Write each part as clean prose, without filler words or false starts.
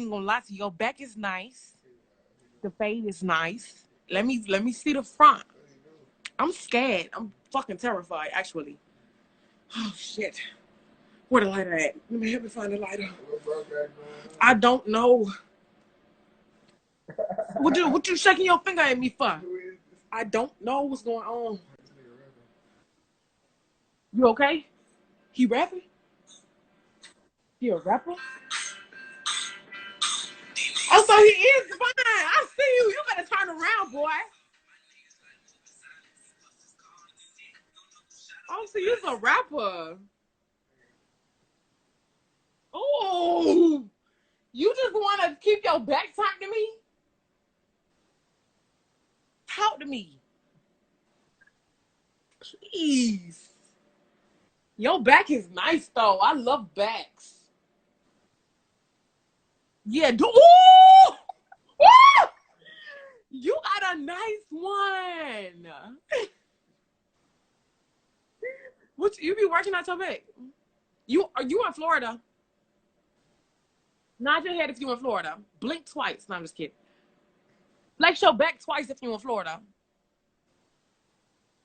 ain't gonna lie to you. Your back is nice. The fade is nice. Let me see the front. I'm scared. I'm fucking terrified, actually. Oh shit. Where the lighter at? Let me help me find the lighter. I don't know. What you shaking your finger at me for? I don't know what's going on. You okay? He rapping? He a rapper? Oh, so he is fine. I see you. You better turn around, boy. Oh, so you's a rapper. Oh, you just want to keep your back turned to me? Talk to me. Please. Your back is nice, though. I love backs. Yeah, do. Ooh! Ooh! You got a nice one. What you be working out your back? You in Florida? Nod your head if you in Florida. Blink twice. No, I'm just kidding. Flex your back twice if you in Florida.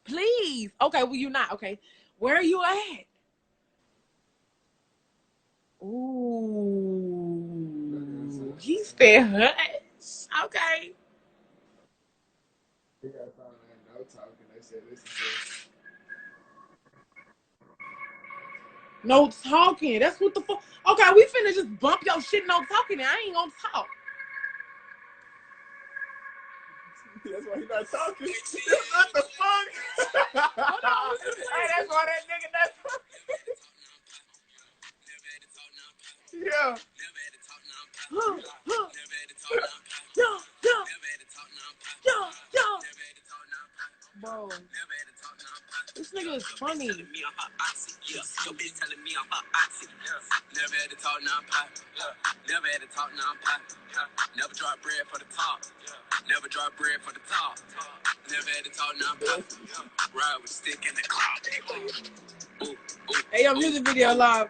Please. Okay, well you not. Okay. Where are you at? Ooh. He's fair hush. Okay. No talking. That's what the fuck. Okay, we finna just bump your shit. No talking. I ain't gonna talk. That's why he's not talking. What the fuck? Hold on. Hey, that's why that nigga. That's yeah. Huh, huh. Yo, yo, yo, yo. Bro, this nigga is funny. Never drop bread for the top. Never drop bread for the top. Never had to talk nonprofit. Ride with a stick in the cloud. Hey, your music video live.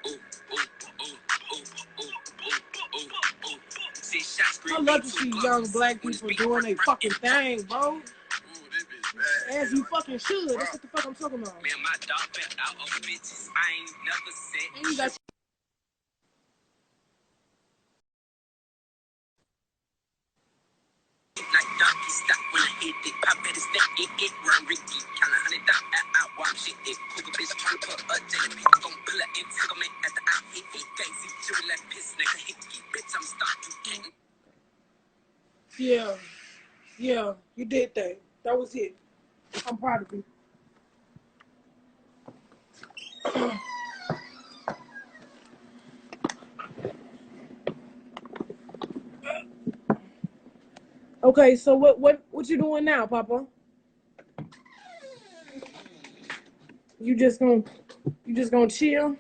I love to see young black people doing their fucking thing, bro. As you fucking should. That's what the fuck I'm talking about. Man, my dog fell out over bitches. I ain't never said. And you got like donkey stop when I hit it. I better stay it run Ricky. Count $100 out while I'm shit it. Cougar bitch trying to put a jelly. I'm gon' pull an entanglement after I hit it. Gazy, jury like piss nigga hickey. Bitch, I'm stopped. Yeah. Yeah, you did that. That was it. I'm proud of you. Okay, so what you doing now, Papa? You just gonna chill?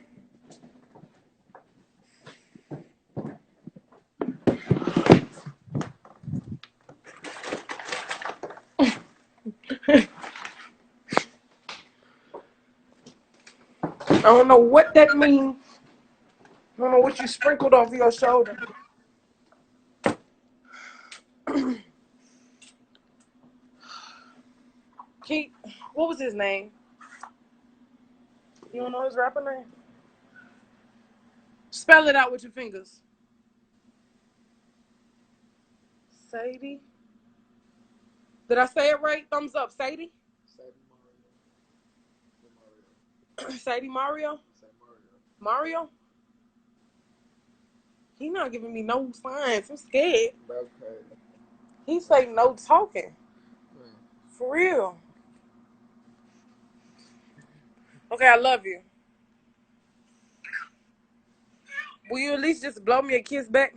I don't know what that means. I don't know what you sprinkled over your shoulder. Keith, what was his name? You don't know his rapper name? Spell it out with your fingers. Sadie. Did I say it right? Thumbs up, Sadie. Sadie Mario. Mario. He not giving me no signs. I'm scared. Okay. He say no talking. For real. Okay, I love you. Will you at least just blow me a kiss back?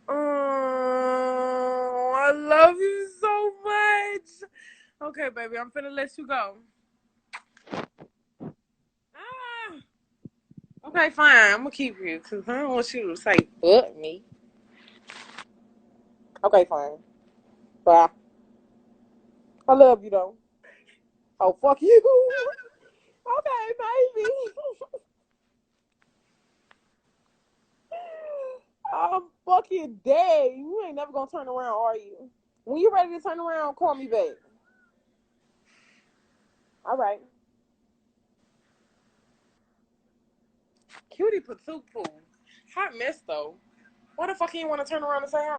Oh, I love you so much. Okay, baby, I'm finna let you go. Ah. Okay, fine. I'm gonna keep you because I don't want you to say fuck me. Okay, fine. Bye. I love you though. Oh, fuck you. fucking day. You ain't never gonna turn around, are you? When you ready to turn around, call me back. All right. Cutie Patupu. Hot mess though. Why the fuck you want to turn around and say hi?